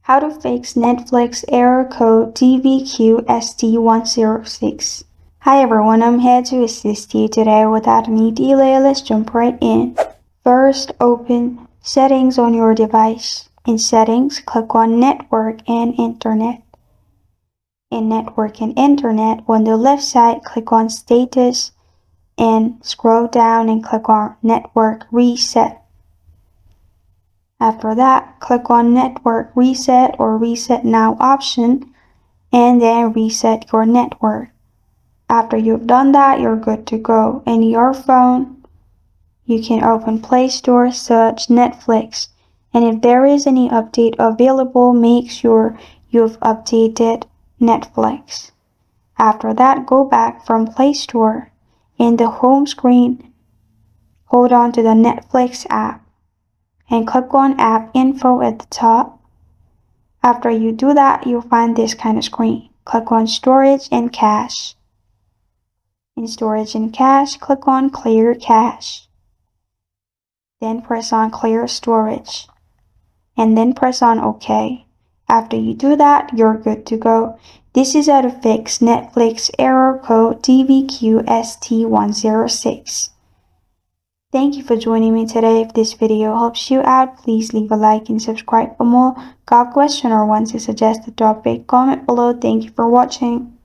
How to fix Netflix error code TVQ-ST-106. Hi everyone, I'm here to assist you today. Without any delay, let's jump right in. First, open Settings on your device. In Settings, click on Network and Internet. In Network and Internet, on the left side, click on Status and scroll down and click on Network Reset. After that, click on Network Reset or Reset Now option and then reset your network. After you've done that, you're good to go. In your phone, you can open Play Store, search Netflix, and if there is any update available, make sure you've updated Netflix. After that, go back from Play Store. In the home screen, hold on to the Netflix app and click on App Info at the top. After you do that, you'll find this kind of screen. Click on Storage and Cache. In Storage and Cache, click on Clear Cache. Then press on Clear Storage. And then press on OK. After you do that, you're good to go. This is how to fix Netflix error code TVQ-ST-106. Thank you for joining me today. If this video helps you out, please leave a like and subscribe for more. Got a question or want to suggest a topic? Comment below. Thank you for watching.